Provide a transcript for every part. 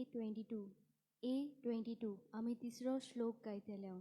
A22 आम्ही तिसरो श्लोक गायतले.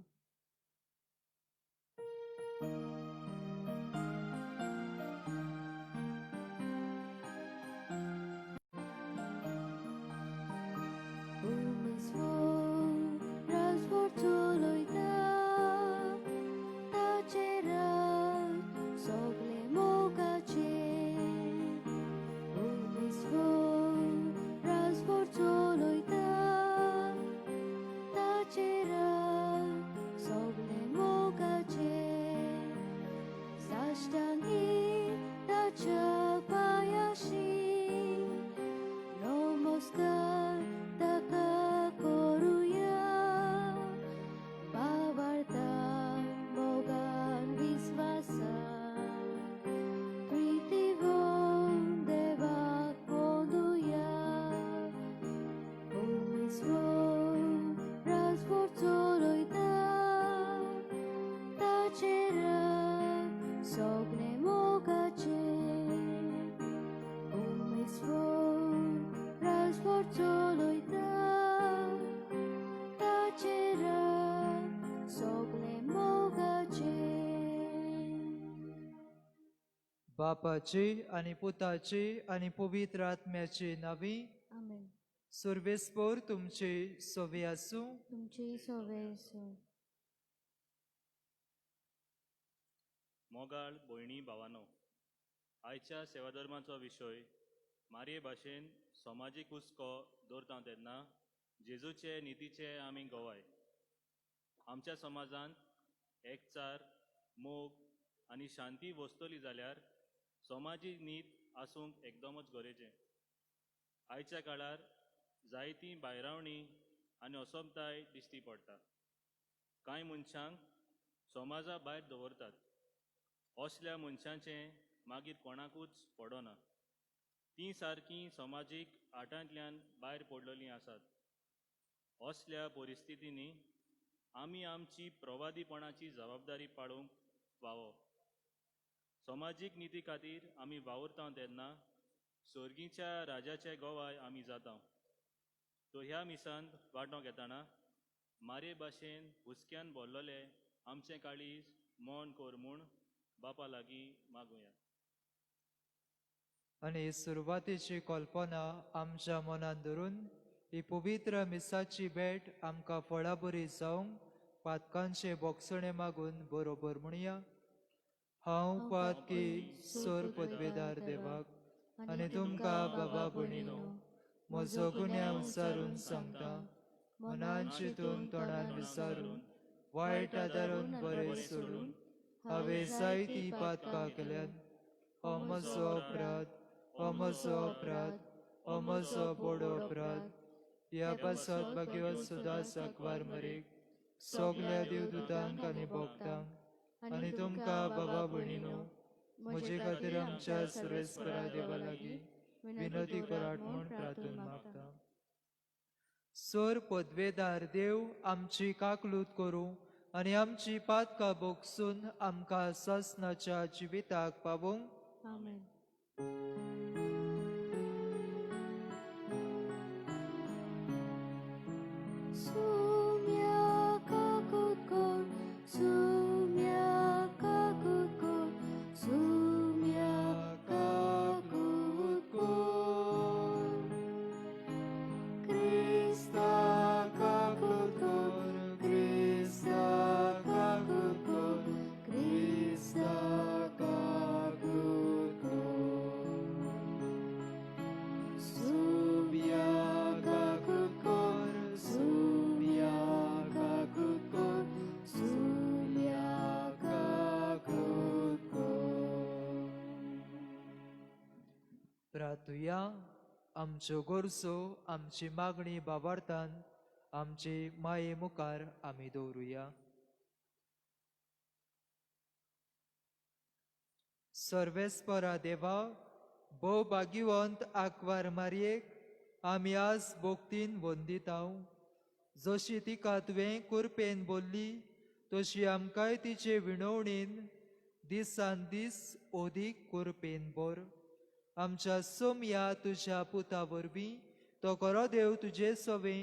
बापाची आणि पुताची आणि पवित्र आत्म्याची नावी. आमेन. सर्वेस्पोर तुमची सोवे आसूं. तुमची सोवे आसूं. मोगाळ भयणी भावानो, आयच्या सेवाधर्माचो विशय मारये भाशेन समाजीक हुस्को दवरता तेन्ना जेजूचे नितीचे आमी गोवाय. आमच्या समाजांत एकचार, मोग आनी शांती वस्तली जाल्यार समाजीक नीत आसूंक एकदमच गरजेचें. आयच्या काळार जायतीं भायरावणी आनी असमताय दिश्टी पडटा. कांय मनशांक समाजा भायर दवरतात. असल्या मनशांचें मागीर कोणाकूच पडना. तीं सारकीं समाजीक आटांतल्यान भायर पडलेलीं आसात. असल्या परिस्थितींनी आमी आमची प्रवादीपणाची जबाबदारी पाळूंक फावो. समाजीक निती खातीर आमी वावुरता तेन्ना सर्गीच्या राजाचे गोवाय आमी जाता. तो ह्या मिसांत वांटो घेतना मारे भाशेन हुस्क्यान भरलेले आमचें काळीज मोन कोर म्हूण बापा लागीं मागुया. आणि सुरवातेची कल्पना आमच्या मनान धरून ही पवित्र मिसाची भेट आमकां फळां बरी जावंक पातकांचे बोगसणे मागून बरोबर म्हणया. हांव पातकी सोर पदवेदार देवाक आनी तुमकां बाबा भयणीनो म्हजो गुन्यांव विचारून सांगता. मनान चिंतून तोंडान विचारून वायट आदारून बरें सोडून हांवें जायतीं पातकां केल्यात. हो म्हजो अपराध, हो म्हजो अपराध, हो म्हजो बोडो अपराध. ह्या पासत भाग्यो सुदा साकवार मरेक सगल्या देवदूतांक आनी भोगतांक आनी तुमकां बाबा भयणीनो म्हजे खातीर आमच्या सर्वेस्परा देवा लागीं विनोदी करात म्हूण प्रार्थना मागता. सोर पदवेदार देव आमची काकलूत करूं आनी आमची पातकां बोगसून आमकां ससनाच्या जिविताक पावोवंक. आमेन. प्रार्थुया. आमच्यो गोरसो आमची मागणी बाबार्थान आमचे माये मुखार आमी दवरुया. सर्वेस्परा देवा, भोव भाग्यवंत आंकवार मारयेक आमी आज भोगतीन वंदितांव. जशी तिका तुवें कुरपेन बोल्ली तशी आमकांय तिचे विणवणेन दिसान दीस ओदीक कुरपेन बोर. आमच्या सोम्या तुज्या पुता वरवीं तो खरो देव तुजे सोबी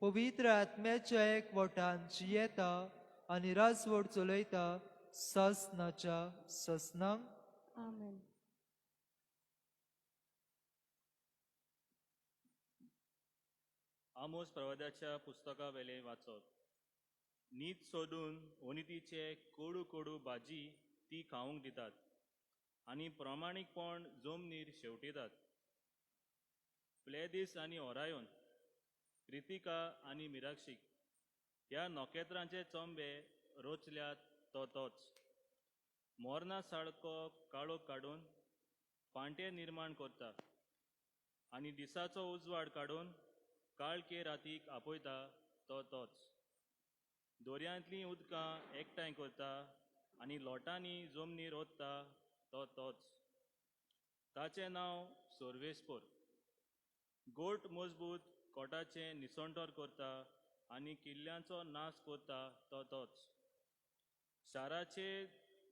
पवित्र आत्म्याच्या एकवटान जियेता आनी रासवड चलयता ससनाच्या ससनांक. आमेन. आमोस प्रवाद्याच्या पुस्तका वेले वाचप. नीत सोडून अनितीचे कोडू कोडू भाजी ती खावंक दितात आनी प्रामाणीकपण जमनीर शेवटितात. प्लेदीस आनी ओरायोन, कृतिका आनी मिराक्षीक ह्या नोखेत्रांचे चोंबे रोचल्यात तो तोच. मोरना साळको काळोख काडून पांटे निर्माण करता आनी दिसाचो उजवाड काडून काळके रातीक आपयता तो तोच. दोरयांतलीं उदकां एकठांय करता आनी लोटांनी जमनीर ओतता तो तोच. ताचें नांव सोर्वेस्पोर. गोट मजबूत कोटाचें निसंतोर करता आनी किल्ल्यांचो नाश करता तो तोच. शाराचे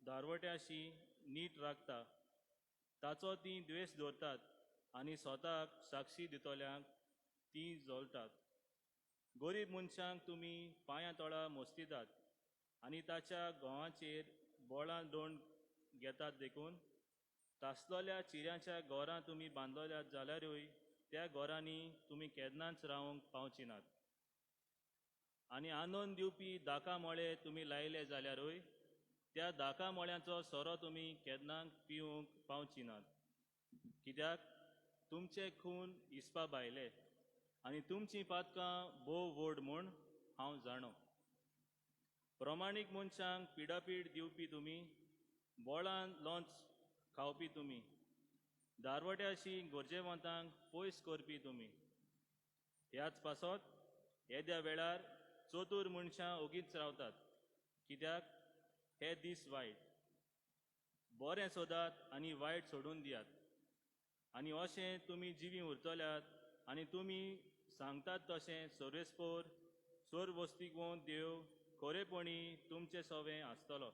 दारवट्याशी नीट राखता. ताचो तीं द्वेस दवरतात आनी स्वताक साक्षी दितोल्यांक तीं जोलतात. गरीब मनशांक तुमी पांयां तोळा मोस्तितात आनी ताच्या घोवाचेर बोळां दोंड घेतात देखून. तासलोल्या चिऱ्यांच्या घोरां तुमी बांदलोल्यात जाल्यारूय त्या घोरांनी तुमी केन्नाच रावंक पावची नात. आनी आनंद दिवपी दाका मोळे तुमी लायले जाल्यारूय त्या दाका मोळ्यांचो सोरो तुमी केन्नाक पिवंक पावची नात. कित्याक तुमचे खून हिसपा भायले आनी तुमचीं पातकां भोव व्हड म्हूण हांव जाणो. प्रमाणीक मनशांक पिडापीड दिवपी तुमी, बोळान लोंच खावपी तुमी, दारवट्याशी गरजेवंतांक पयस करपी तुमी. ह्याच पासत येद्या वेळार चतूर मनशां ओगीच रावतात, कित्याक हे दीस वायट. बरें सोदात आनी वायट सोडून दियात. आनी अशें तुमी जिवी उरतल्यात आनी तुमी सांगतात तशें सोर्वेस्पोर, सोर्वस्तिकोवन देव खरेपणी तुमचे सोवें आसतलो.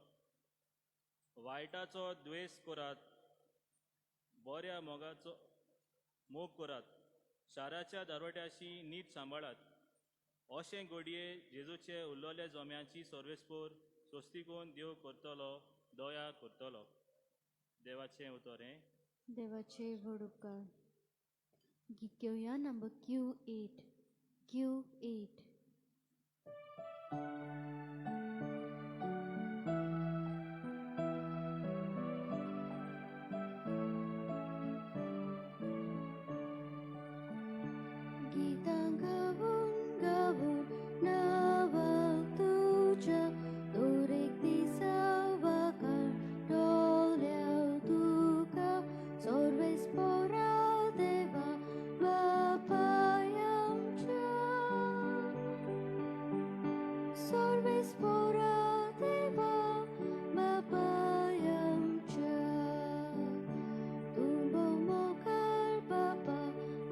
वायटाचो द्वेस करात, बऱ्या मोगाचो मोग करात, शाराच्या दारवट्याशी नीट सांबाळात. अशें घडये जेजूचे उरलोले जोम्याची सोर्वेस्पोर स्वस्तिकोवन देव करतलो, दया करतलो. देवाचें उतर हें. देवाचे व्हड उपकार. गीत घेवया नंबर Q8. Q8. गीतां गावून गावून नावाक तुझ्या दोरेक दिसावाकार डोल्याव तुका सोर्वेस्पोरा देवा बापाय आमच्या. सोर्वेस्पोरा देवा बापाय आमच्या. तूं भोव मोगाळ बापा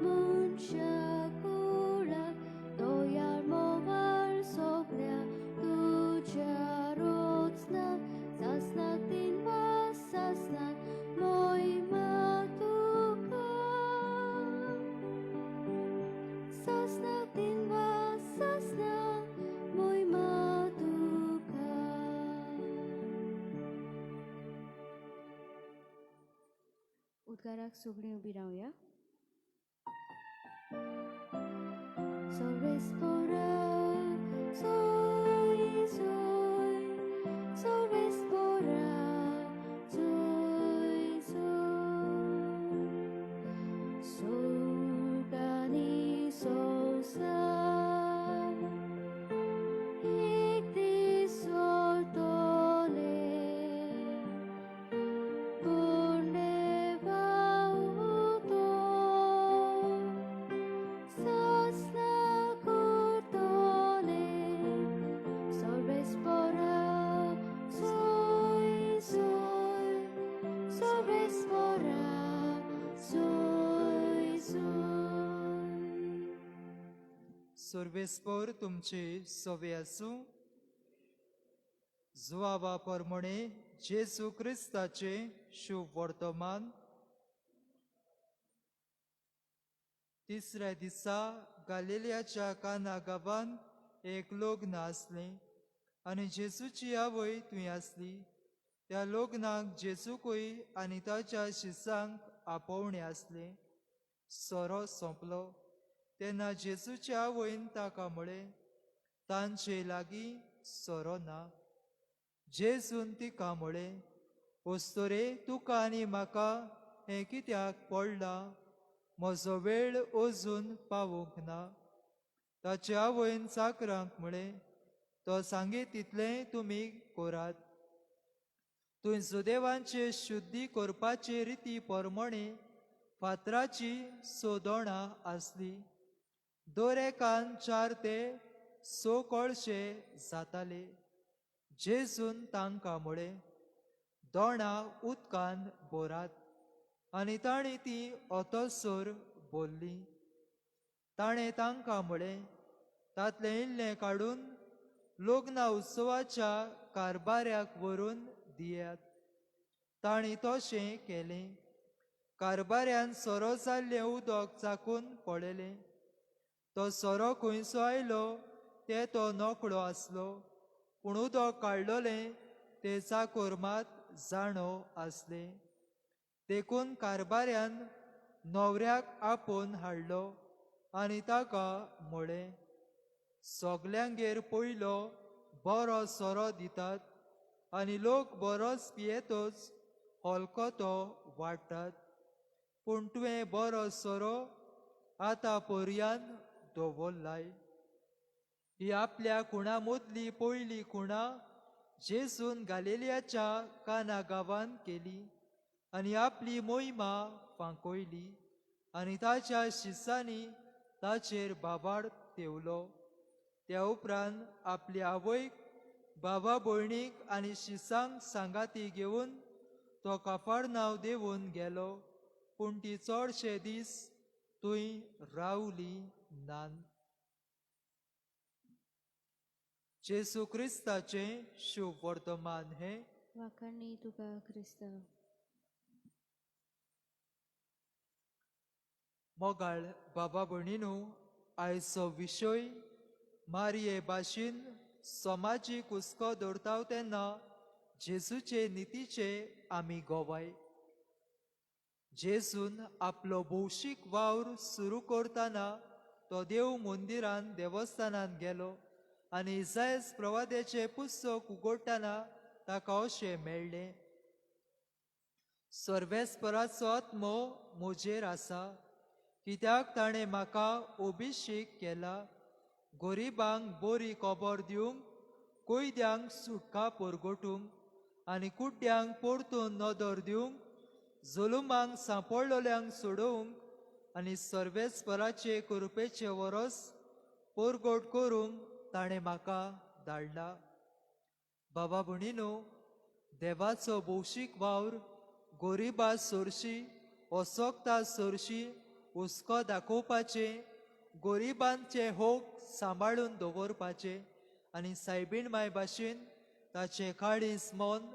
मनशा कुळाक, दोयाळ मोवाळ सोगल्या तुज्या रोचनाक. सासनाक दिनवास सासनाक मोहिमा तुका. सासनाक दिनवास सासनाक मोहिमा तुका. उद्गाराक सगळीं उबी रावया. Sorbespora, soy, soy. Sorbespora, soy, soy. Sorgani sosa. Ikti sortole. Purneva uto. Sasna kurtole. Sorbespora, soy, soy. Sorbespora, soy, soy. सोर्वेस्पोर तुमचे सोवे आसूं. जुवावा परमणे जेजू क्रिस्ताचे शुभ वर्तमान. तिसऱ्या दिसा गालिलियाच्या काना गांवांत एक लग्न आसलें आनी जेसूची आवय थंय आसली. त्या लग्नाक जेसूकूय आनी ताच्या शिसांक आपोवणे आसले. सोरो सोंपलो तेन्ना जेसूच्या आवयन ताका म्हळें, तांचे लागीं सोरो ना. जेसून तिका म्हळें, ओस्तोरे, तुका आनी म्हाका हें कित्याक पडलां? म्हजो वेळ अजून पावूंक ना. ताचे आवयन चाकरांक म्हळें, तो सांगे तितलें तुमी करात. थंय सुदैवांचे शुद्धी करपाचे रिती पोरमोणे फातराची सोदोणां आसली. दर एकान 4 ते 6 कळशे जाताले. जेसून तांकां म्हळें, दोणां उदकान भरात. आनी ताणीं तीं ओतोसोर भरलीं. ताणें तांकां म्हळें, तांतलें इल्लें काडून लग्ना उत्सवाच्या कारबाऱ्याक व्हरून दियात. ताणीं तशें केलें. कारबाऱ्यान सोरो जाल्लें उदक चाकून पळयलें. तो सोरो खंयचो आयलो ते तो नोकळो आसलो, पूण उदक काडलोलें ते चाकर मात जाणो आसले. देखून कारबाऱ्यान न्हवऱ्याक आपोवन हाडलो आनी ताका म्हळें, सोगल्यांगेर पयलो बरो सोरो दितात आनी लोक बरोच पियेतोच हलको तो वाडटात. पूण तुवें बरो सोरो आतां पर्यान दवरलाय. ही आपल्या कुणा मदली पयली कुणा जेसून गालिलियाच्या काना गांवांत केली आनी आपली मोहिमा फांकयली. आनी ताच्या शिसांनी ताचेर बाबाड तेवलो. त्या उपरांत आपल्या आवयक, बाबा भयणीक आनी शिसांक सांगाती घेवन तो काफारनांव देंवून गेलो. पूण ती चडशे दीस थंय रावली नान. जेसू क्रिस्ताचें शुभ वर्तमान हें. वाखाणणी तुका क्रिस्त. मोगाळ बाबा भयणीनो, आयचो विशय मारये भाशेन समाजीक हुस्को दवरता तेन्ना जेसूचे नितीचे आमी गोवाय. जेसून आपलो भौशीक वावर सुरू करतना तो देव मंदिरान देवस्थानान गेलो आनी इसायास प्रवाद्याचें पुस्तक उगडटना ताका अशें मेळ्ळें, सर्वेस्पराचो आत्मो म्हजेर आसा, कित्याक ताणें म्हाका अभिशेक केला, गरिबांक बरी खबर दिवंक, कोयद्यांक सुटका परगटूंक आनी कुड्ड्यांक परतून नदर दिवंक, जुलुमांक सांपडलोल्यांक सोडोवंक आनी सर्वेस्पराचे कृपेचे वरस परगट करूंक ताणें म्हाका धाडला. बाबा भयणीनो, देवाचो भौशीक वावर गरिबा सोरशी, अशोकता सोरशी हुस्को दाखोवपाचे, गरिबांचे होक सांबाळून दवरपाचे आनी सायबीण माय भाशेन ताचे काळीज मोन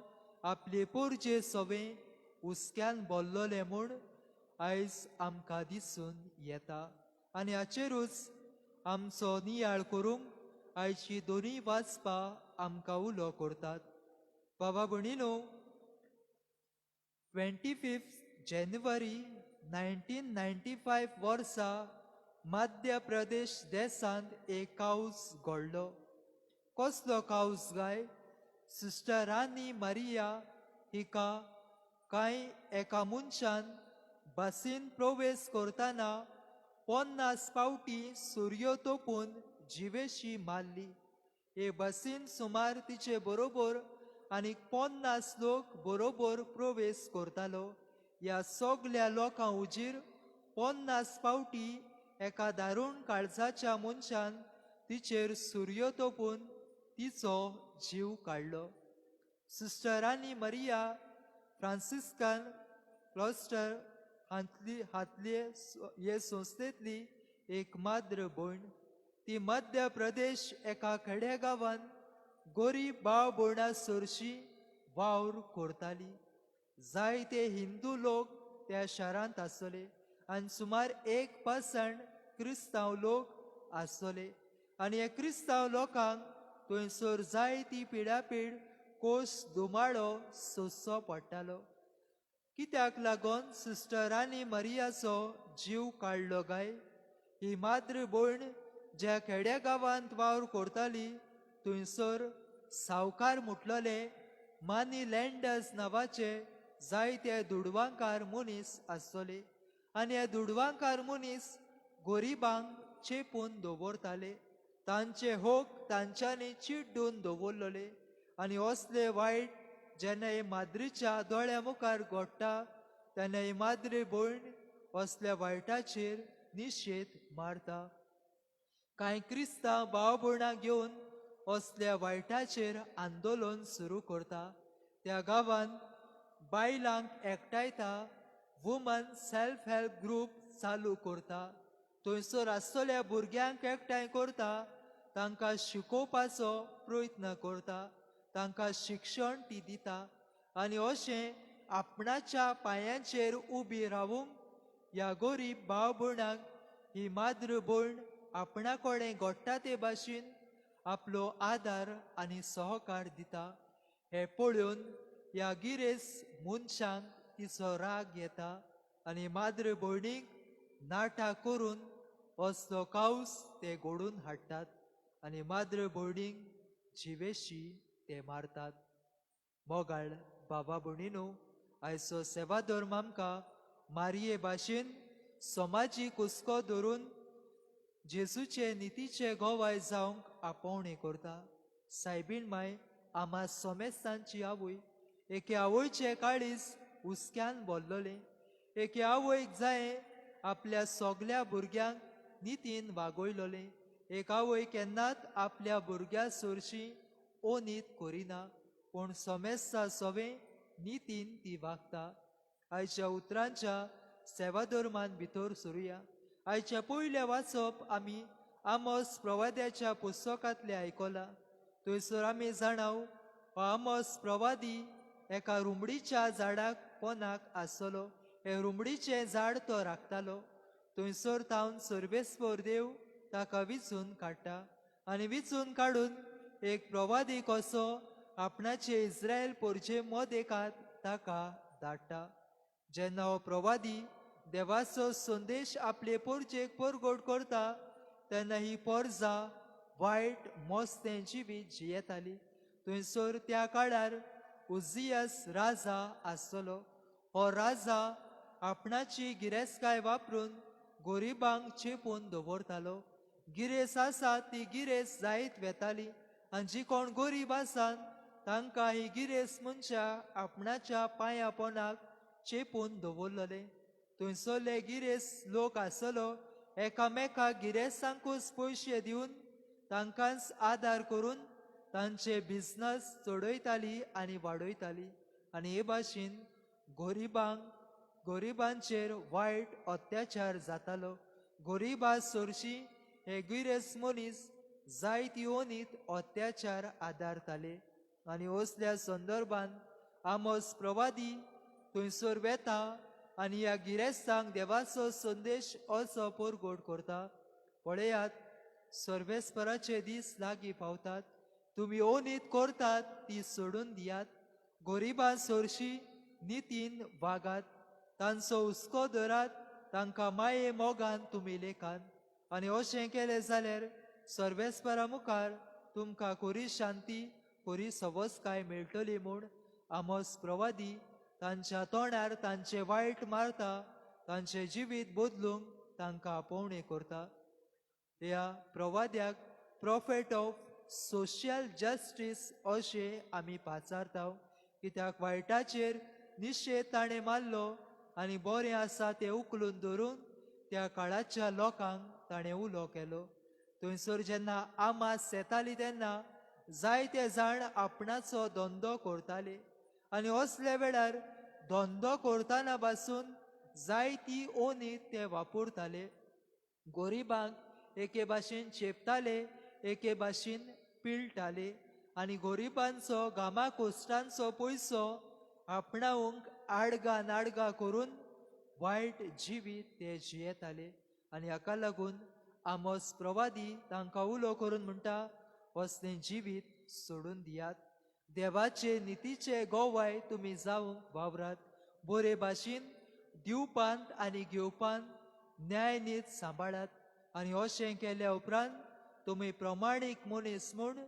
आपली पुरजे सवें हुस्क्यान भरलोलें म्हूण आयज आमकां दिसून येता. आनी हाचेरूच आमचो नियाळ करूंक आयची दोनी वाचपां आमकां उलो करतात. बाबा भयणीनो, 25 जानेवारी 1995 वर्सा मध्य प्रदेश देशांत एक कावज घडलो. कसलो कावज गाय? सिस्टर रानी मारिया हिका एका मनशान बसीन प्रवेश करतना 50 फावटी सूर्य तोपून जिवेशी मारली. हे बसीन सुमार तिचे बरोबर आनी 50 लोक बरोबर प्रवेश करतालो. ह्या सगल्या लोकां उजीर 50 फावटी एका दारूण काळजाच्या मनशान तिचेर सूर्य तोपून तिचो जीव काडलो. सिस्टर रानी मारिया फ्रांसिस्कान क्लॉस्टर हातली हे संस्थेंतली एक माद्र भयण. ती मध्य प्रदेश एका खेडेगांवांत गरीब भाव भयणां सोरशी वावर करताली. जायते हिंदू लोक त्या शारांत आसले आनी सुमार 1% क्रिस्तांव लोक आसतले आनी हे क्रिस्तांव लोकांक थंयसर जायती पिडापीड कोस दुमाळो सोंसचो पडटालो. कित्याक लागोन सिस्टर आनी मरियाचो जीव काडलो काय? ही माद्र भयण ज्या खेड्या गांवांत वावर करताली थंयसर सावकार म्हटलेले मानी लँडर्स नांवाचे जायते दुडवांकार मनीस आसतले आनी हे दुडवांकार मनीस गोरिबांक चेपून दवरताले. तांचे होक तांच्यांनी चिड्डून दवरलेले आनी असले वायट जेन्ना हे माद्रीच्या दोळ्या मुखार घडटा तेन्ना ही माद्री भयण असल्या वायटाचेर निशेध मारता. कांय क्रिस्तांव भाव भयणांक घेवन असल्या वायटाचेर आंदोलन सुरू करता. त्या गांवांत बायलांक एकठायता वुमन सेल्फ हेल्प ग्रूप चालू करता. थंयसर आसतल्या भुरग्यांक एकठांय करता, तांकां शिकोवपाचो प्रयत्न करता, तांकां शिक्षण ती दिता आनी अशें आपणाच्या पांयांचेर उबी रावूंक ह्या गरीब भाव भयणांक ही माद्र भयण आपणा कडेन घडटा ते भाशेन आपलो आदार आनी सहकार दिता. हे पळोवन ह्या गिरेस्त मनशांक तिचो राग येता आनी माद्र भयणीक नाटा करून असलो कावस ते घडोवन हाडटात आनी माद्र भयणीक जिवेशी ते मारतात. मोगाळ बाबा भयणीनो, आयचो सेवा धर्म आमकां मारये भाशेन समाजीक हुस्को धरून जेजूचे नितीचे गोवाय जावंक आपोवणी करता. सायबीण माय आमा सोमेस्तांची आवय, एके आवयचे काळीज हुस्क्यान भरलोले. एके आवयक जाये आपल्या सगल्या भुरग्यांक नितीन वागयलोले. एक आवय केन्नात आपल्या भुरग्या सोरशी ओनीत करिना, पूण सोमेस्ता सवे नितीन ती वागता. आयच्या उतरांच्या सेवा धर्मान भितर सरुया. आयच्या पयले वाचप आमी आमोस प्रवाद्याच्या पुस्तकांतले आयकला. थंयसर आमी जाणाव आमोस प्रवादी एका रुमडीच्या झाडाक पोंदाक आसलो. हे रुमडीचें झाड तो राखतालो. थंयसर तावन सर्वेस्पर देव ताका विचून काडटा आनी विचून काडून एक प्रवादी कसो आपणाचे इस्रायल पोरचे मोदेकात ताका धाडटा. जेन्ना हो प्रवादी देवाचो संदेश आपले पोरचेक परगट करता तेन्ना ही पोरजां वायट मोस्तें जिवीत जियेताली. थंयसर त्या काळार उजियास राजा आसलो. हो राजा आपणाची गिरेस्तकाय वापरून गोरिबांक चेपून दवरतालो. गिरेस आसा ती गिरेस जायत वेताली आनी जी कोण गोरीब आसात तांकां ही गिरेस मनशां आपणाच्या पांया पोंदाक चेपून दवरलेले. थंयसरले गिरेस लोक आसलो एकामेकाक गिरेसांकूच पयशे दिवन तांकांच आदार करून तांचे बिझनस चडयताली आनी वाडयताली आनी हे भाशेन गोरिबांचेर वायट अत्याचार जातालो. गोरिबा सोरशी हे गिरेस मनीस जायती ओनीत अत्याचार आदारताले आनी असल्या संदर्भांत आमोस प्रवादी थंयसर वेता आनी ह्या गिरेस्तांक देवाचो संदेश असो परगट करता. पळयात, सर्वेस्पराचे दीस लागीं पावतात. तुमी ओनीत करतात ती सोडून दियात. गोरिबां सोरशी नितीन वागात. तांचो हुस्को धरात. तांकां माये मोगान तुमी लेखात आनी अशें केलें जाल्यार सर्वेस्परा मुखार तुमकां खरी शांती खरी सवस्काय मेळटली म्हूण आमोस प्रवादी तांच्या तोंडार तांचे वायट मारता. तांचे जिवीत बदलूंक तांकां आपोवणी करता. ह्या प्रवाद्याक प्रॉफेट ऑफ सोशियल जस्टीस अशें आमी पाचारता, कित्याक वायटाचेर निशेध ताणें मारलो आनी बरें आसा तें उखलून धरून त्या काळाच्या लोकांक ताणें उलो केलो. थंयसर जेन्ना आमास येताली तेन्ना जायते जाण आपणाचो धंदो करताले आनी असल्या वेळार धंदो करतना पासून जायती ओनीत ते वापरताले. गोरिबांक एके भाशेन चेपताले, एके भाशेन पिळटाले आनी गोरिबांचो घामा कोश्टांचो पयसो आपणावंक आडगा नाडगा करून वायट जिवीत ते जियेताले आनी हाका लागून आमोस प्रवादी तांकां उलो करून म्हणटा, असलें जिवीत सोडून दियात. देवाचे नितीचे गोवाय तुमी जावंक वावरात. बरे भाशेन दिवपांत आनी घेवपांत न्याय नीत सांबाळात. आनी अशें केल्या उपरांत तुमी प्रमाणीक मनीस म्हूण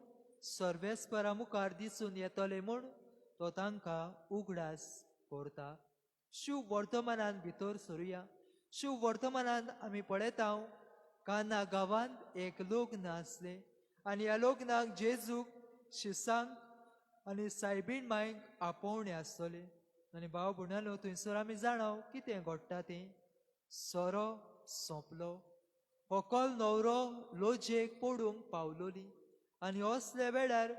सर्वेस्परा मुखार दिसून येतले म्हूण तो तांकां उगडास कोरता. शुभ वर्तमानान भितर सरुया. शुभ वर्तमानान आमी पळयता काना गांवांत एक लग्न आसलें आनी ह्या लग्नाक जेजूक शिसांक आनी सायबीण मांयक आपोवणे आसतले. आनी भाव भयणालो, थंयसर आमी जाणाव कितें घडटा तें. सोरो सोंपलो, व्हंकल न्हवरो लोजयेक पडूंक पावलोली. आनी असल्या वेळार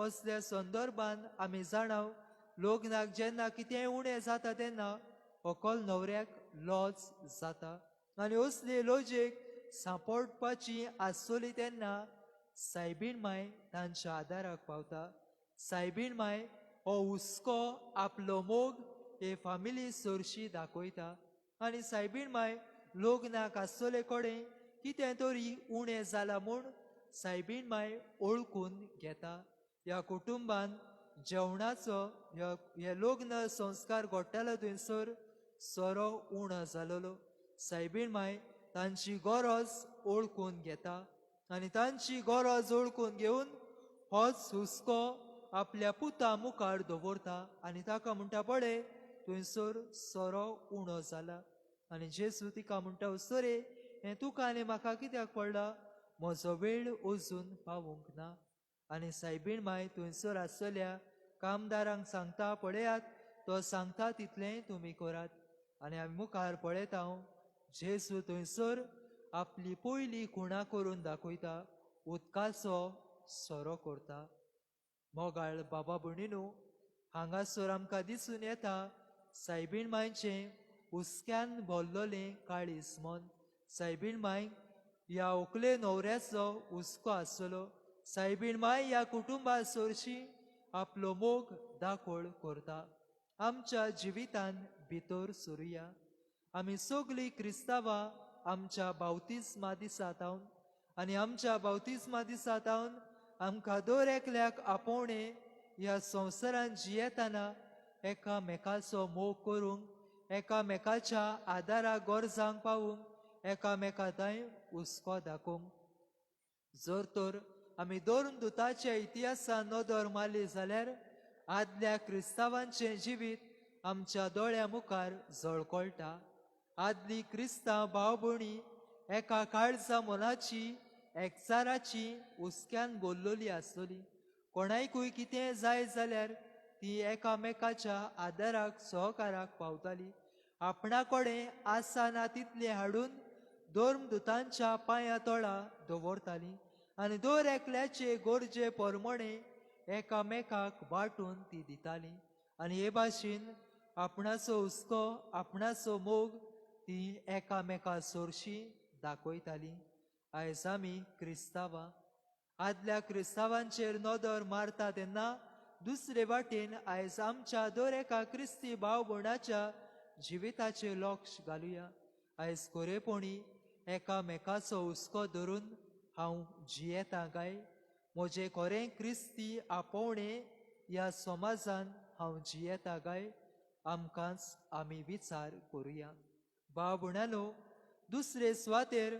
असल्या संदर्भान आमी जाणाव लग्नाक जेन्ना कितेंय उणें जाता तेन्ना व्हंकल न्हवऱ्याक लॉज जाता. आनी असली लोजयेक सांपडपाची आसतली तेन्ना सायबीण मांय तांच्या आदाराक पावता. सायबीण मांय हो हुस्को आपलो मोग हे फामिली सरशी दाखयता. आनी सायबीण मांय लग्नाक आसतले कडेन कितें तरी उणें जालां म्हूण सायबीण मांय ओळखून घेता. ह्या कुटुंबान जेवणाचो हे लग्न संस्कार घडटालो थंयसर सोरो उणो जालोलो. सायबीण मांय तांची गरज ओळखून घेता आनी तांची गरज ओळखून घेवन होच हुस्को आपल्या पुता मुखार दवरता आनी ताका म्हणटा, पळय थंयसर सोरो उणो जाला. आनी जेजू तिका म्हणटा, उसरे हें तुका आनी म्हाका कित्याक पडला? म्हजो वेळ अजून पावूंक ना. आनी सायबीण मांय थंयसर आसतल्या कामदारांक सांगता, पळयात तो सांगता तितलें तुमी करात. आनी आमी मुखार पळयता जेजू थंयसर आपली पयली खुणां करून दाखयता, उदकाचो सोरो करता. मोगाळ बाबा भयणीनो, हांगासर आमकां दिसून येता सायबीण मांयचें हुस्क्यान भरलोलें काळीज मन. सायबीण मांयक ह्या व्हंकले न्हवऱ्याचो हुस्को आसतलो. सायबीण मांय ह्या कुटुंबा सरशी आपलो मोग दाखोळ करता. आमच्या जिवितान भितर सरुया. आमी सगळीं क्रिस्तांवां आमच्या बावतिस्मा दिसांत आनी आमच्या बावतिस्मा दिसांत आमकां दर एकल्याक आपोवणे ह्या संवसारान जियेतना एकामेकाचो मोग करूंक, एकामेकाच्या आदाराक गरजांक पावूंक, एकामेका थंय हुस्को दाखोवंक. जर तर आमी धर्मदुताच्या इतिहासान नदर मारली जाल्यार आदल्या क्रिस्तांवांचें जिवीत आमच्या दोळ्या मुखार झळकळटा. आदली क्रिस्तांव भाव भयणी एका काळजा मोलाची एकचाराची हुस्क्यान भरलोली आसतली. कोणायकूय कितें जाय जाल्यार ती एकामेकाच्या आदाराक सहकाराक पावताली. आपणा कडेन आसा ना तितलें हाडून धर्मदुतांच्या पांया तळा दवरताली आनी दर एकल्याचे गरजे प्रमाणे एकामेकाक वांटून ती दिताली. आनी हे भाशेन आपणाचो हुस्को, आपणाचो मोग ती एकामेका सरशी दाखयताली. आयज आमी क्रिस्तांवां आदल्या क्रिस्तांवांचेर नदर मारता तेन्ना दुसरे वाटेन आयज आमच्या दर एका क्रिस्ती भाव भयणाच्या जिविताचेर लक्ष घालुया. आयज खरेपणी एकामेकाचो हुस्को धरून हांव जियेतां काय? म्हजें खरें क्रिस्ती आपोवणे ह्या समाजान हांव जियेतां काय? आमकांच आमी विचार करुया. भाव भयणानो, दुसरे सुवातेर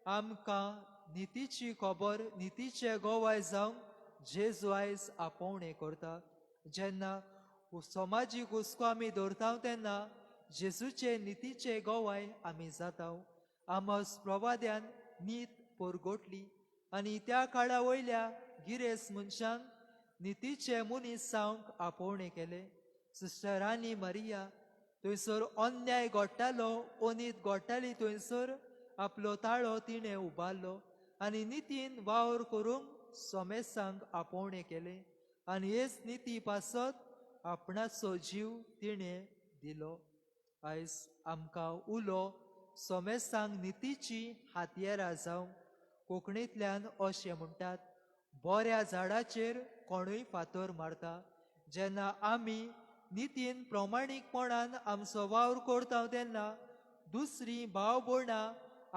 आमकां नितीची खबर, नितीचे गोवाय जावंक जेजू आयज आपोवणे करता. जेन्ना समाजीक हुस्को आमी धरता तेन्ना जेजूचे नितीचे गोवाय आमी जाता. आमोस प्रवाद्यान नीत परगटली आनी त्या काळा वयल्या गिरेस्त मनशांक नितीचे मनीस जावंक आपोवणे केले. सिस्टर आनी मारिया थंयसर अन्याय घडटालो, अनीत घडटाली थंयसर आपलो ताळो तिणें उबारलो आनी नितीन वावर करूंक सोमेसांक आपोवणे केले आनी हेच निती पासत आपणाचो जीव तिणें दिलो. आयज आमकां उलो सोमेसांक नितीची हातयारां जावंक. कोंकणींतल्यान अशें म्हणटात, बऱ्या झाडाचेर कोणूय फातर मारता. जेन्ना आमी नितीन प्रमाणीकपणान आमचो वावर करता तेन्ना दुसरी भाव भयणां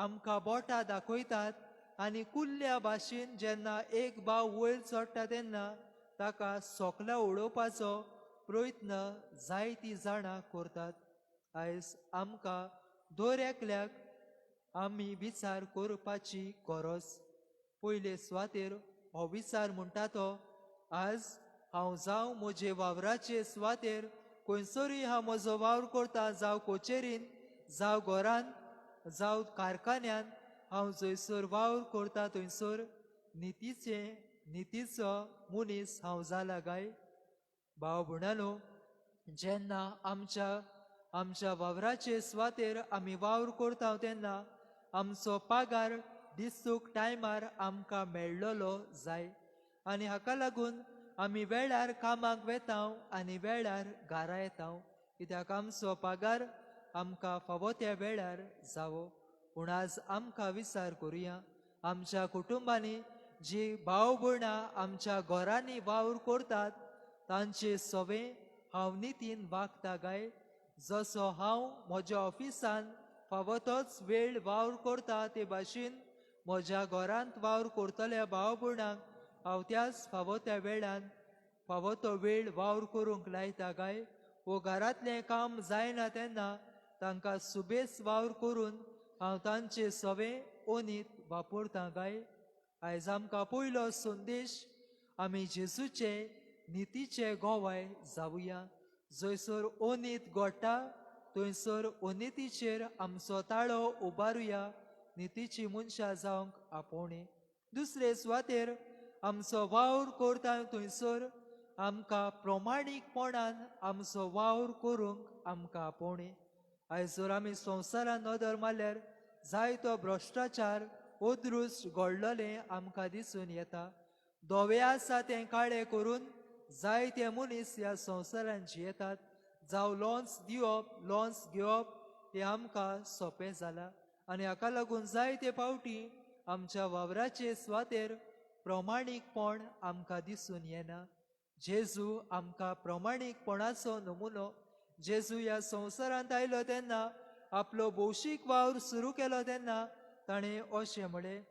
आमकां बोटां दाखयतात आनी कुल्ल्या भाशेन जेन्ना एक भाव वयर चडटा तेन्ना ताका सोकला उडोवपाचो प्रयत्न जायतीं जाणां करतात. आयज आमकां दर एकल्याक आमी विचार करपाची गरज. पयले सुवातेर हो विचार म्हणटा तो, आज हांव जावं म्हजे वावराचे सुवातेर खंयसरूय हांव म्हजो वावर करता, जावं कोचेरीन, जावं घरान, जावं कारखान्यान, हांव जंयसर वावर करता थंयसर नितीचो मनीस हांव जाला काय. भाव भयणांनो, जेन्ना आमच्या वावराचे सुवातेर आमी वावर करता तेन्ना आमचो पागार दिसूक टायमार आमकां मेळ्ळलो जाय. आनी हाका लागून आमी वेळार कामाक वेता आनी वेळार घरा येता, कित्याक आमचो पागार आमकां फावो त्या वेळार जावो. पूण आज आमकां विचार करुया, आमच्या कुटुंबांनी जी भाव भयणां आमच्या घरांनी वावर करतात तांचे सवे हांव नितीन वागता काय. जसो हांव म्हज्या ऑफिसान फावो तोच वेळ वावर करता ते भाशेन म्हज्या घरांत वावर करतल्या भाव भयणांक हांव त्याच फावो त्या वेळान फावो तो वेळ वावर करूंक लायता काय. वो घरांतलें काम जायना तेन्ना तांकां सुबेज वावर करून हांव तांचे सवे ओनीत वापरता काय. आयज आमकां पयलो संदेश, आमी जेजूचे नितीचे गोवाय जावुया. जंयसर ओनीत घडटा थंयसर ओनितीचेर आमचो ताळो उबारुया, नितीची मनशां जावंक आपोवणे. दुसरे सुवातेर आमचो वावर करता थंयसर आमकां प्रमाणीकपणान आमचो वावर करूंक आमकां आपोवणे. आयज जर आमी संवसारान नदर मारल्यार जायतो भ्रश्टाचार ओद्रूच घडलेले आमकां दिसून येता. धवे आसा ते काळे करून जायते मनीस ह्या संवसारान जियेतात. जावं लॉन्स दिवप लॉन्स घेवप हे आमकां सोंपें जाला. आनी हाका लागून जायते फावटी आमच्या वावराचे सुवातेर प्रमाणीकपण आमकां दिसून येना. जेजू आमकां प्रमाणीकपणाचो नमुनो. जेजू ह्या संवसारांत आयलो तेन्ना आपलो भौशीक वावर सुरू केलो तेन्ना ताणें अशें म्हळें,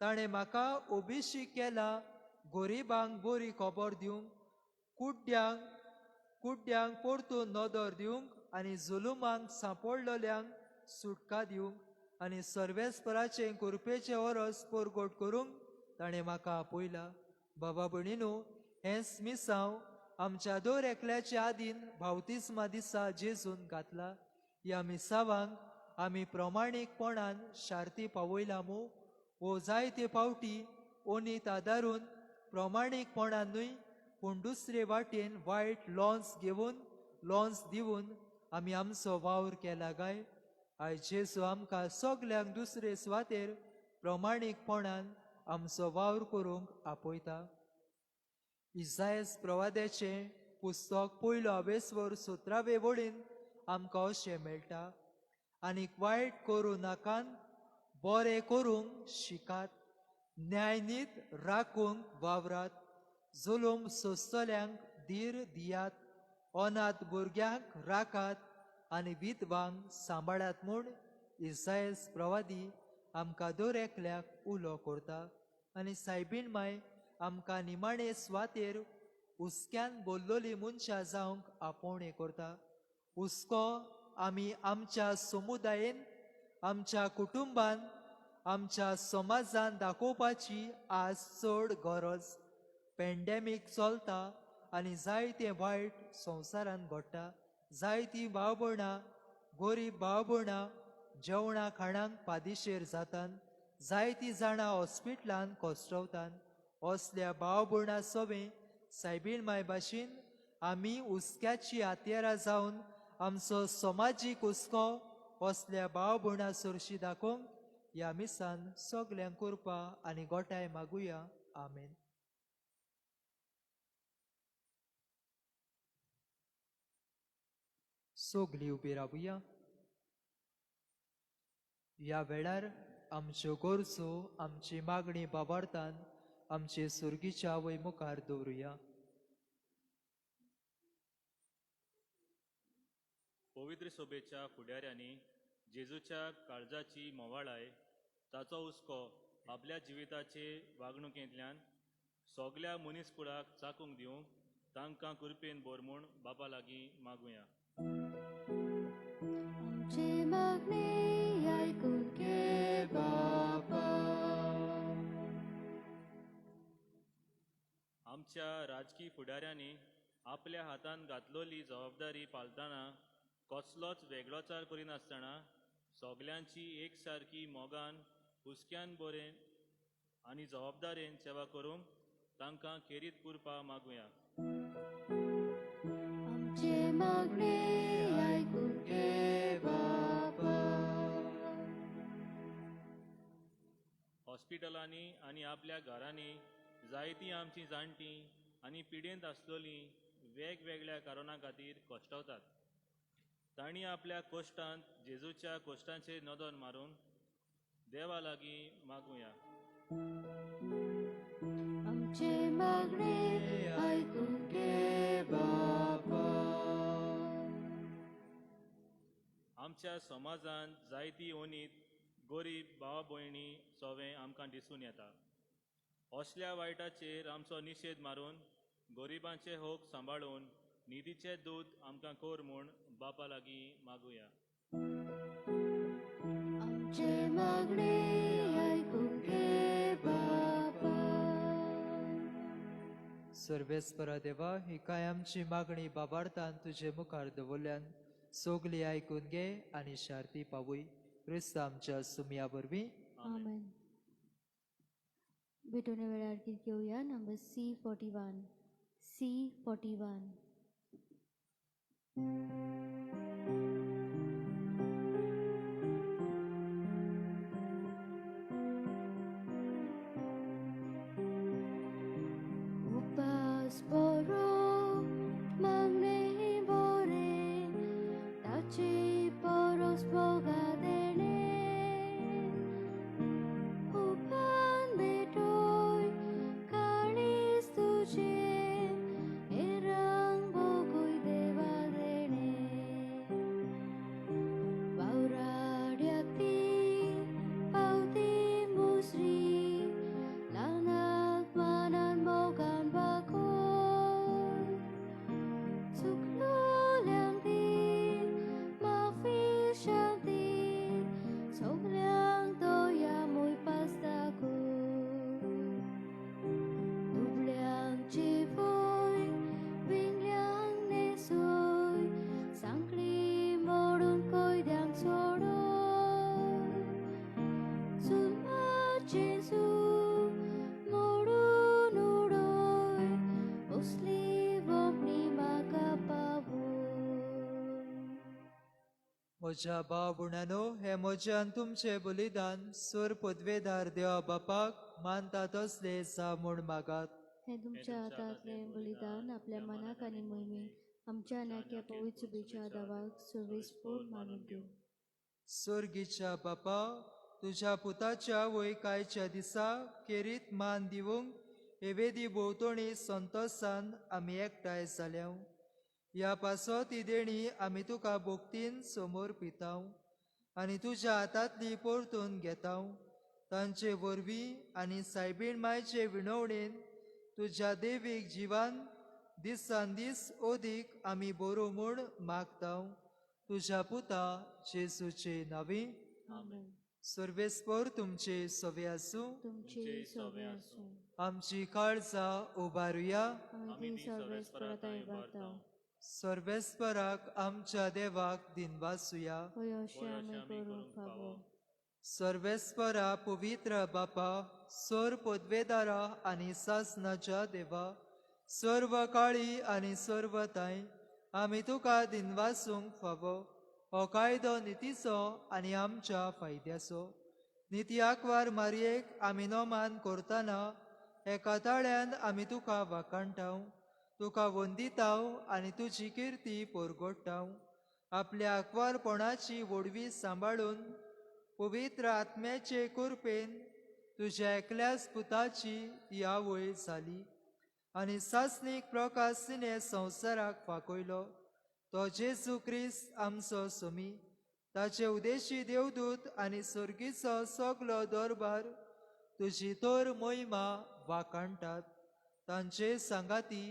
ताणें म्हाका अभिशीक केला गोरिबांक बरी खबर दिवंक, कुड्ड्यांक परतून नदर दिवंक आनी जुलुमांक सांपडलेल्यांक सुटका दिवंक आनी सर्वेस्पराचे कुरपेचे वरस परगट करूंक ताणें म्हाका आपयला. बाबा भयणीनो, हेंच मिसांव आमच्या दर एकल्याच्या आदीन बावतिस्मा दिसा जेजून घातला. ह्या मिसावांक आमी प्रमाणीकपणान शार्ती पावयला मू. वो जायते फावटी ओनीत आदारून प्रमाणीकपणानूय, पूण दुसरे वाटेन वायट लॉन्स दिवन आमी आमचो वावर केला काय. आयज जेजू आमकां सगल्यांक दुसरे सुवातेर प्रमाणीकपणान आमचो वावर करूंक आपयता. इसायास प्रवाद्याचें पुस्तक पयलो हावेसवर 17वे वळीन आमकां अशें मेळटा, आनीक वायट करूं नाकात, बरें करूंक शिकात, न्यायनीत राखूंक वावरात, जुलूम सोंसतल्यांक धीर दियात, अनाथ भुरग्यांक राखात आनी विधवांक सांबाळात म्हूण इसायास प्रवादी आमकां दर एकल्याक उलो करता. आनी सायबीण माय आमकां निमाणे सुवातेर हुस्क्यान भरलोली मनशां जावंक आपोवणें करता. हुस्को आमी आमच्या समुदायेन, आमच्या कुटुंबान, आमच्या समाजान दाखोवपाची आज चड गरज. पॅन्डेमीक चलता आनी जायते वायट संवसारान घडटा. जायतीं भाव भयणां, गरीब भाव भयणां जेवणा खाणांक पादेशेर जातात. जायतीं जाणां हॉस्पिटलान कोसतवतात. असल्या भाव भयणां सवे सायबीण माय भाशेन आमी हुस्क्याची हातयारां जावन आमचो समाजीक हुस्को असल्या भाव भयणां सरशी दाखोवंक ह्या मिसान सगल्यांक कृपा आनी गोठाय मागुया. आमेन. सोगली उबी रावुया. ह्या वेळार आमच्यो गरजो, आमची मागणी बाबार्थान आमचे सुर्गीच्या आवय मुखार दवरुया. पवित्र सोबेच्या फुडाऱ्यांनी जेजूच्या काळजाची मोवाळाय ताचो हुस्को आपल्या जिविताचे वागणुकेंतल्यान सगल्या मनीसकुळाक चाकूंक दिवंक तांकां कृपेन बोर म्हूण बापा लागीं मागुया. आमचे मागणे आयकून घे बापा. आमच्या राजकी फुडाऱ्यांनी आपल्या हातान घातलोली जबाबदारी पालतना कसलोच वेगळोचार करिनासतना सगल्यांची एकसारकी मोगान हुस्क्यान बरें आनी जबाबदारेन सेवा करूंक तांकां खेरीत करपा मागुया. आमचे मागणे आयकून घे बापा. हॉस्पिटलांनी आनी आपल्या घरांनी जायतीं आमचीं जाणटीं आनी पिडेंत आसलोलीं वेगवेगळ्या कारणां खातीर कश्टावतात. तांणी आपल्या कोश्टांत जेजूच्या कोश्टांचेर नदर मारून देवा लागीं मागुया. आमचे मागणे आयकून घे बापा. आमच्या समाजांत जायतीं ओनीत गरीब भावा भयणी सवें आमकां दिसून येता. असल्या वायटाचेर आमचो निशेध मारून गरिबांचे होक सांबाळून निधीचें दूत आमकां कोर म्हूण बापा लागीं मागुया. आमचे मागणे आयकून घे बापा. सर्वेस्परा देवा, ही काय आमची मागणी बाबार्थान तुजे मुखार दवरल्यान सोगली आयकून घे आनी शार्ती पावूय. क्रिस्त आमच्या सुमया वरवीं. आमेन. भेटोने वेळार गीत घेवया. Number C41. C41. उपास बरो मागणे बरे ताची परस बोगा देणे. उपान भेटोय काळीज तुझे एरंग बोगुय देवा देणे. वावराड्याती पावती मुसरी लानाक मानान बोगान बाकोय. चुकलोल्यांक दी माफी शांती सगल्यांक दया मूय पास्ताकूय. दुबळ्यांक जिवोय विंगल्यांक नेसूय सांकळी मोडून कोयद्यांक सोडोय. जुल्मा जेजू मोडून उडोय असली बोमणी म्हाका पावूय. म्हज्या भाव भयणांनो, हे म्हज्यान तुमचे बलिदान सोर पदवेदार देवा बापाक मानता तसले सा म्हूण मागात. हे तुमच्या हातांतले बलिदान आपल्या मनाक आनी मोहिमेन आमच्या नाक्या पवित्र बिच्या दावाक सर्वेस्पोर मानून घेऊ. स्वर्गीच्या बापा, तुझ्या पुताच्या वैकायच्या दिसा खेरीत मान दिवंक हे वेदी भोंवतणी संतोषान आमी एकठांय जाल्या. ह्या पासो ती देणी आमी तुका भोक्तीन समोर पिताव आनी तुज्या हातांतली परतून घेताव. तांचे वरवीं आनी सायबीण मायचे विणवणेन तुज्या देवीक जिवान दिसान दीस ओदीक आमी बरो म्हूण मागताव. तुज्या पुता जेजूचे नांवी. आमेन. सर्वेस्पर तुमचे सवे आसूं. तुमचे सवे आसूं. आमची काळजां उबारुया. आमी सर्वेस्पराताय इबारताव. सर्वेस्पराक आमच्या देवाक दिनवासुया. होय अशें आमी करूंक फावो. सर्वेस्परा पवित्र बापा, सोर पदवेदारा आनी सासनाच्या देवा, सर्व काळी आनी सर्व ताय आमी तुका दिनवासूंक फावो. हो कायदो नितीचो आनी आमच्या फायद्याचो. निती आंकवार मारयेक आमी नोमान करतना एका ताळ्यान आमी तुका वाखाणटाव, तुका वंदिताव आनी तुजी किर्ती परगडटाव. आपल्या आंकवारपणाची वडवी सांबाळून पवित्र आत्म्याचे कृपेन तुज्या एकल्याच पुताची ही आवय जाली आनी सासनीक प्रकाशिने संवसाराक फाकयलो. तो जेजू क्रिस्त आमचो समी ताचे उदेशी देवदूत आनी सर्गीचो सगलो दरबार तुजी तर मोहिमा वाकाणटात. तांचे सांगाती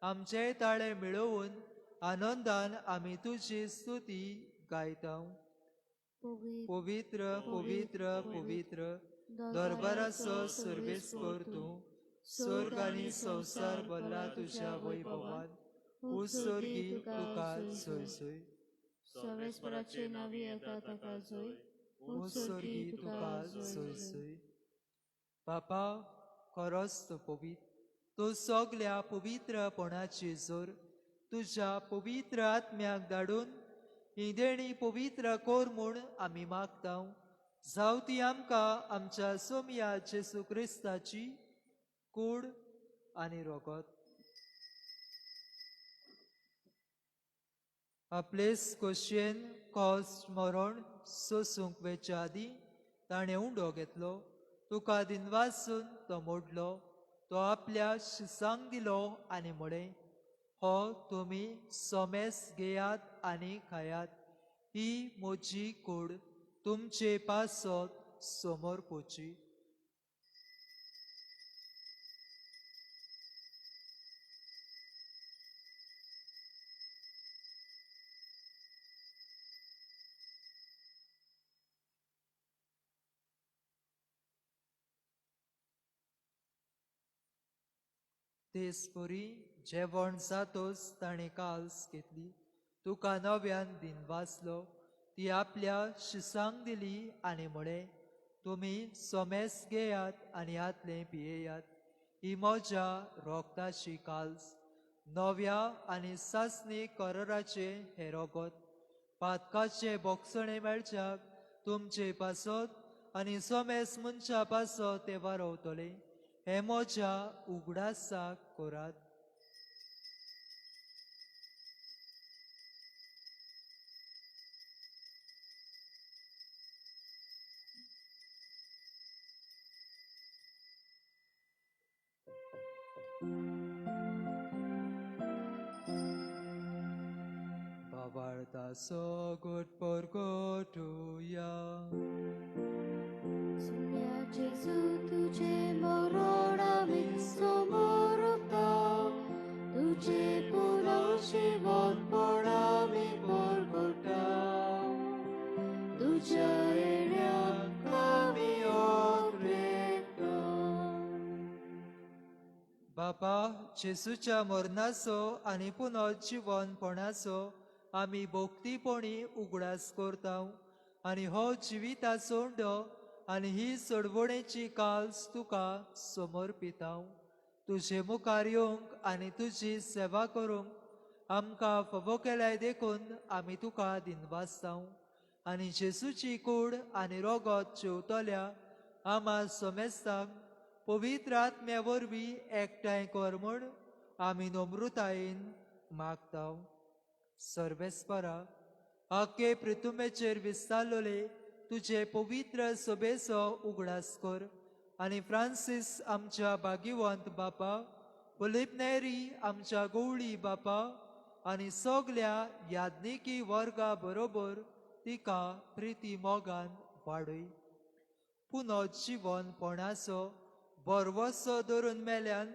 आमचे ताळे मिळवून आनंदान आमी तुजी स्तुती गायता. पवित्र पवित्र पवित्र दरबाराचो सर्वेस्पर तूं, स्वर्ग आनी संसार भरला तुज्या वैभवान. उत्सर्गी तुका सोय सोय. सर्वेस्पराचे नावी येता ताका जोय. उत्सर्गी तुका सोय सोय. बापा, खरोच तूं पवित्र. तूं सगल्या पवित्रपणाची जोर तुज्या पवित्र आत्म्याक धाडून ही देणी पवित्र कोर म्हूण आमी मागता. जावं ती आमकां आमच्या सोमया जेसू क्रिस्ताची कूड आनी रोगत. आपलेच खोशयेन कॉस्ट मरण सोसूंक वेच्या आदी ताणें उंडो घेतलो. तुका दिनवासून तो मोडलो. तो आपल्या शिसांक दिलो आनी म्हळें, हो तुमी सोमेस घेयात आनी खायात. ही म्हजी कूड. तुमचे पासत समोर पोची. तेसपरी जेवण जातोच ताणें काल्स घेतली. तुका नव्यान दिनवासलो. ती आपल्या शिसांक दिली आनी म्हळें, तुमी सोमेस घेयात आनी आतले पियेयात. ही म्हज्या रोगताची काल्स. नव्या आनी सासणी कराराचे हे रोगत. पातकाचे बोगसणे मेळच्याक तुमचे पासत आनी सोमेस मनशा पासत ते वारवतले. हे म्हज्या उगडासाक कोरात. Babartaso good porgotuya. Sumia Jesu तुझे मरण आमी समोर उरता. तुझे पुनर्जीवनपण आमी परगटा. तुझ्या येण्याक आमी ओगरेता. बापा, जेसूच्या मरणाचो आनी पुनर्जीवनपणाचो आमी भोक्तीपणी उगडास करता. आनी हो जिविताचो उंडो आनी ही सोडवणेची काल्स तुका समर्पिता. तुजे मुखार येवंक आनी तुजी सेवा करूंक आमकां फावो केल्याय देखून आमी तुका दिनवासता. आनी जेसूची कूड आनी रोगत जेवतल्या आमा सोमेस्तांक पवित्र आत्म्या वरवीं एकठांय कर म्हूण आमी नम्रतायेन मागता. सर्वेस्परा, आख्खे पृथ्वीचेर विस्तारलोले तुजे पवित्र सभेचो उगडास कर. आनी फ्रांसीस आमच्या भाग्यवंत बापा, फिलिप नेरी आमच्या गवळी बापा आनी सगल्या याज्ञिकी वर्गा बरोबर तिका प्रिती मोगान वाडय. पुनर्जीवनपणाचो बरवसो धरून मेल्यान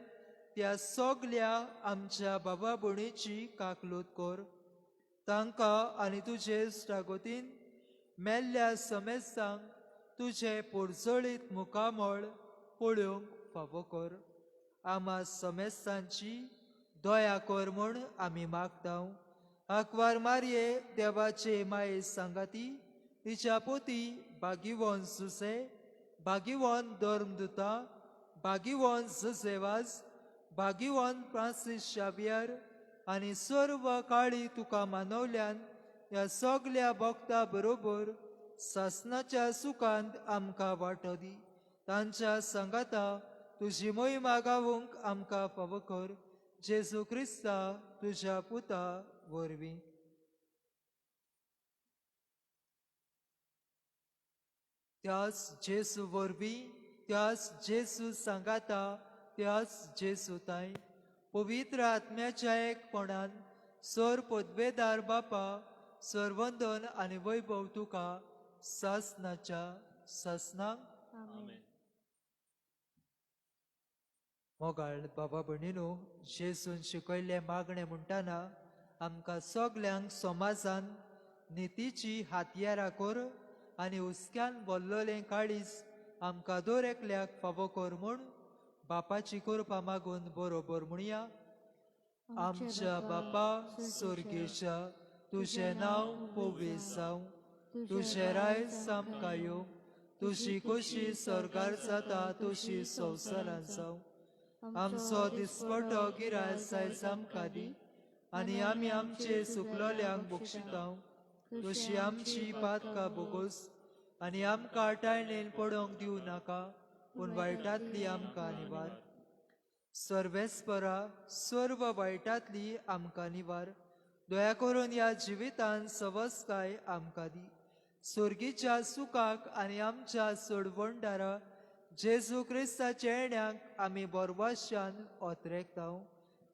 त्या सगल्या आमच्या बाबा भणीची काकलूत कर. तांकां आनी तुजे इश्टागतीन मेल्ल्या समेस्तांक तुजे पुरजळीत मुखामळ पळोवंक फावो कर. आमा समेस्तांची दया कर म्हूण आमी मागता. आंकवार मारये देवाचे माये सांगाती, तिच्या पोती भाग्यवंत सुसे, भाग्यवंत धर्मदुता, भाग्यवंत जोसेवास, भाग्यवंत फ्रांसीस शावियर आनी सर्व काळी तुका मानवल्यान ह्या सगल्या भक्ता बरोबर सासणाच्या सुखांत आमकां वांटो दी. तांच्या संगाता तुजी मोहिमा गावूंक आमकां फावो कर. जेजू क्रिस्ता तुज्या पुता वरवीं. त्याच जेसू वरवीं, त्याच जेसू सांगाता, त्याच जेसू ताई पवित्र आत्म्याच्या एकपणान सर पदवेदार बापा सर्वंदन आनी वैभव तुका सासनाच्या सासनांक आमेन. मोगाळ बाबा भयणीनो, जेसून शिकयल्ले मागणे म्हणटाना आमकां सगल्यांक समाजान नितीची हातयारा कर आनी हुस्क्यान भरलोलें काळीज आमकां दर एकल्याक फावो कर म्हूण बापाची कृपा मागून बरोबर म्हणया. आमच्या बापा सुर्गेच्या, तुझें नांव पवित्र जावं, तुझें राय आमकां येवं, तुजी कुशी स्वर्गार जाता तशी संवसारांत जावं. आमचो दिसपटो गिराय आयज आमकां दी, आनी आमी आमचे चुकलोल्यांक बक्षितांव, तशी आमची पातकां बोगोस आनी आमकां टाळणेन पडोवंक दिवं नाका, पूण वायटांतली आमकां निवार. सर्वेस्परा, सर्व वायटांतली आमकां निवार. दया करून ह्या जिवितांत सवस्काय आमकां दी. सुर्गीच्या सुखाक आनी आमच्या सोडवणदारा जेजू क्रिस्ताच्या येण्याक आमी बोरवाशान ओतरेकताव.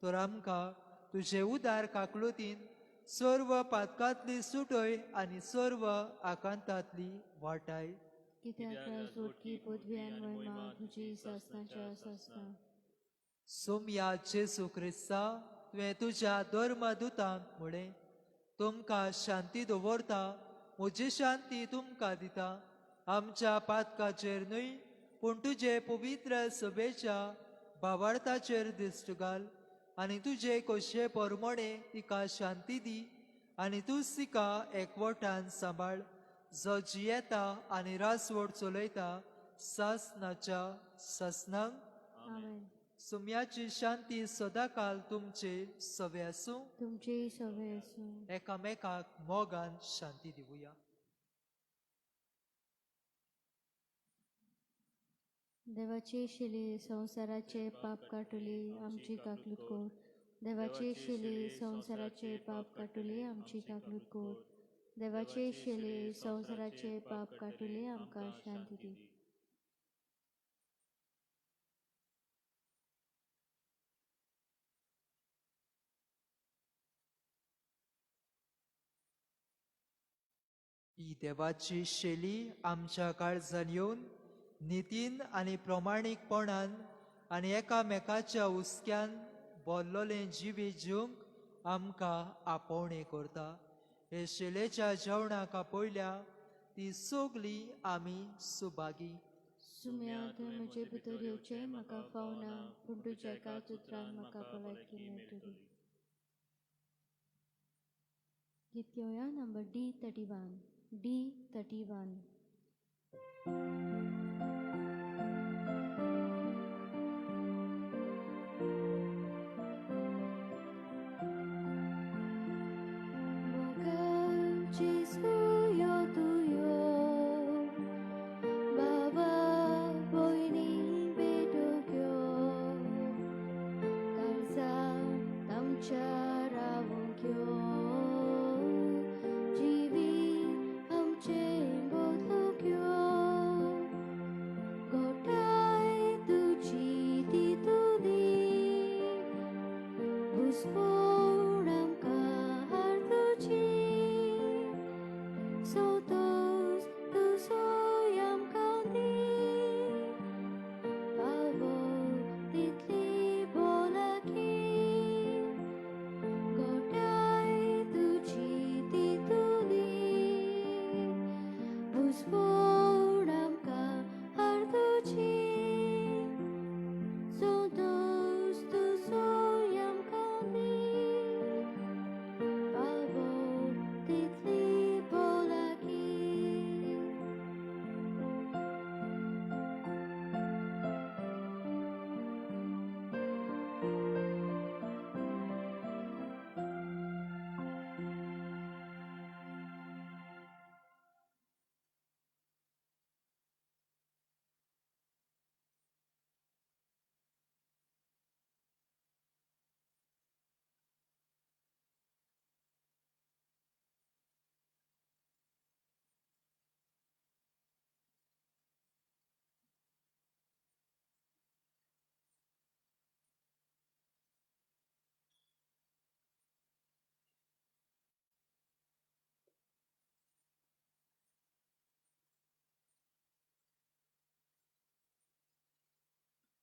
तर आमकां तुजे उदार काकलुतीन सर्व पातकांतली सुटय आनी सर्व आकांतांतली वाटाय. कित्याक जोडकी पदवी आनी महिमा तुजी सासनाच्या सासना. सोम्या जेजू क्रिस्ता, तुवें तुज्या धर्मदुतांक म्हळें, तुमकां शांती दवरता, म्हजी शांती तुमकां दिता. आमच्या पातकाचेर न्हय, पूण तुजे पवित्र सभेच्या भावार्थाचेर दिश्ट घाल, आनी तुजे कशे परमणे तिका शांती दी, आनी तूं तिका एकवटान सांबाळ, जो जियेता आनी रासवड चलयता सासनाच्या सासनांक. आमेन. सुम्याची शांती सदांकाल तुमचे सवे आसूं. तुमची सवय आसूं. एकामेकाक मोगान शांती दिवया. देवाची शिली संसाराचे पाप काटुली आमची काकलूत कोर. देवाची शिली संसाराचे पाप काटुली आमची काकलूत कोर. देवाची शिली संसाराचे पाप काटुली आमकां शांती दी. ही देवाची शेली आमच्या काळजान येवन नितीन आनी प्रमाणीकपणान आनी एकामेकाच्या हुस्क्यान भरलोलें जिवी जिवंक आमकां आपोवणें करता. हे शेलेच्या जेवणाक आपयल्या ती सगली आमी सुभागी. सुम्या थंय म्हजे भितर येवचें म्हाका फावना, पूण तुज्या कांयच उतरान म्हाका भलायकी मेळटली. गीत घेवया नंबर D31. D31.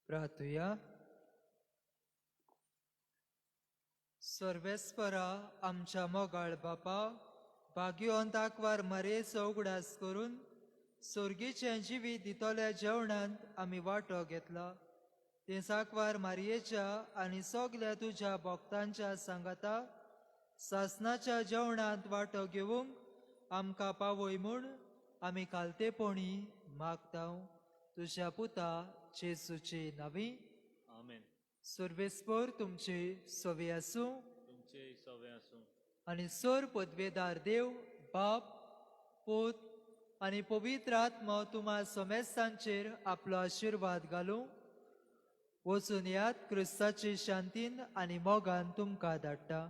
प्रार्थुया. सर्वेस्परा आमच्या मोगाळ बापा, भाग्यवंत आंकवार मरेचो उगडास करून सोर्गीचे जिवीत दितोल्या जेवणांत आमी वांटो घेतला. ते साकवार मारयेच्या आनी सगल्या तुज्या भक्तांच्या सांगाता सासनाच्या जेवणांत वांटो घेवंक आमकां पावय म्हूण आमी खालतेपणी मागता. तुज्या पुता जेसूची नांवी. आमेन. सर्वेस्पर तुमचे सवे आसूं तुमचे सवे आसूं. आनी सर पदवेदार देव बाप पूत आनी पवित्र आत्मा तुम्हा समेस्तांचेर आपलो आशिर्वाद घालूं. वचून यात क्रिस्ताची शांतीन आनी मोगान तुमकां धाडटा.